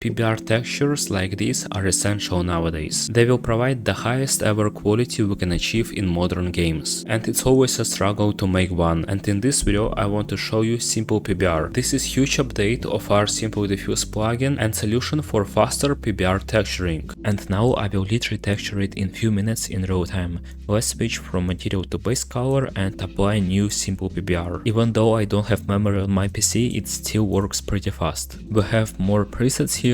PBR textures like these are essential nowadays. They will provide the highest ever quality we can achieve in modern games. And it's always a struggle to make one. And in this video I want to show you SimplePBR. This is huge update of our SimpleDiffuse plugin and solution for faster PBR texturing. And now I will literally texture it in few minutes in real time. Let's switch from material to base color and apply new SimplePBR. Even though I don't have memory on my PC, it still works pretty fast. We have more presets here.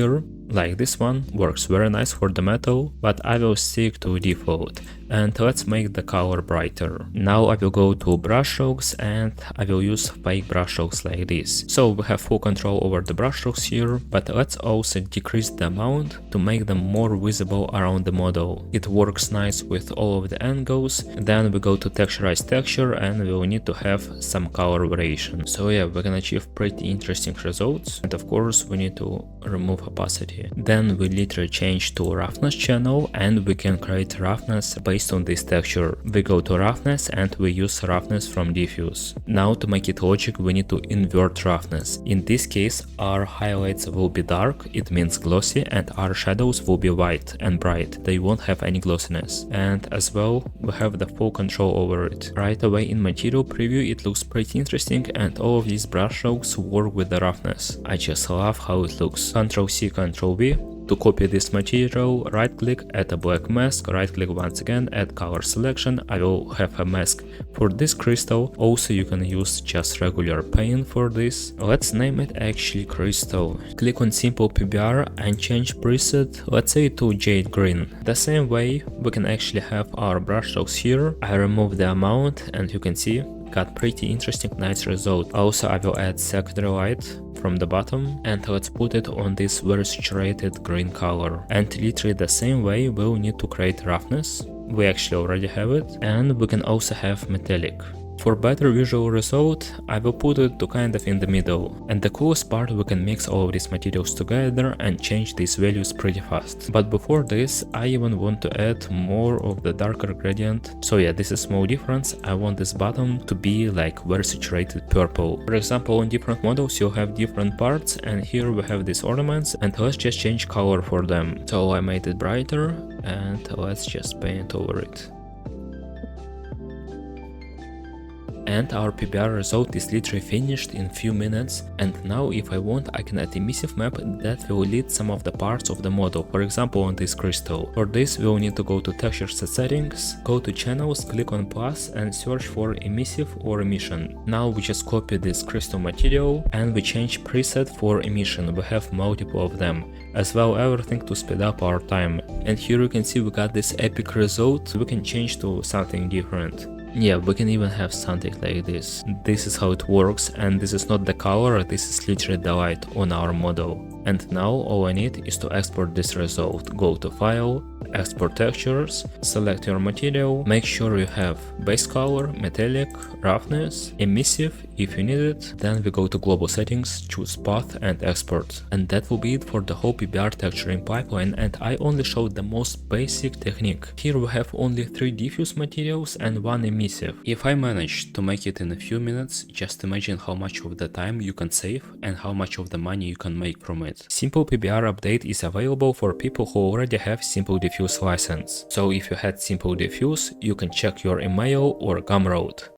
Like this one, works very nice for the metal, but I will stick to default. And let's make the color brighter. Now I will go to brushstrokes and I will use fake brushstrokes like this. So we have full control over the brushstrokes here, but let's also decrease the amount to make them more visible around the model. It works nice with all of the angles. Then we go to texturize texture and we will need to have some color variation. So yeah, we can achieve pretty interesting results. And of course we need to remove opacity. Then we literally change to roughness channel and we can create roughness based on this texture. We go to roughness and we use roughness from diffuse. Now to make it logic we need to invert roughness. In this case our highlights will be dark, it means glossy, and our shadows will be white and bright. They won't have any glossiness. And as well we have the full control over it. Right away in material preview it looks pretty interesting and all of these brushstrokes work with the roughness. I just love how it looks. Ctrl C, Ctrl V. To copy this material, right click, add a black mask, right click once again, add color selection. I will have a mask for this crystal. Also you can use just regular paint for this. Let's name it actually crystal. Click on SimplePBR and change preset, let's say to jade green. The same way we can actually have our brushstrokes here. I remove the amount and you can see got pretty interesting nice result. Also I will add secondary light from the bottom and let's put it on this very saturated green color. And literally the same way we'll need to create roughness. We actually already have it, and we can also have metallic. For better visual result, I will put it to kind of in the middle. And the coolest part, we can mix all of these materials together and change these values pretty fast. But before this, I even want to add more of the darker gradient. So yeah, this is small difference. I want this bottom to be like very saturated purple. For example, on different models you'll have different parts, and here we have these ornaments, and let's just change color for them. So I made it brighter and let's just paint over it. And our PBR result is literally finished in few minutes. And now if I want, I can add emissive map that will lead some of the parts of the model, for example on this crystal. For this we will need to go to texture set settings, go to channels, click on plus and search for emissive or emission. Now we just copy this crystal material and we change preset for emission. We have multiple of them. As well everything to speed up our time. And here you can see we got this epic result. We can change to something different. Yeah, we can even have something like this. This is how it works, and this is not the color, this is literally the light on our model. And now all I need is to export this result. Go to File, Export Textures, select your material, make sure you have base color, metallic, roughness, emissive if you need it. Then we go to Global Settings, choose Path and Export. And that will be it for the whole PBR texturing pipeline, and I only showed the most basic technique. Here we have only 3 diffuse materials and 1 emissive. If I manage to make it in a few minutes, just imagine how much of the time you can save and how much of the money you can make from it. SimplePBR update is available for people who already have SimpleDiffuse license. So if you had SimpleDiffuse, you can check your email or Gumroad.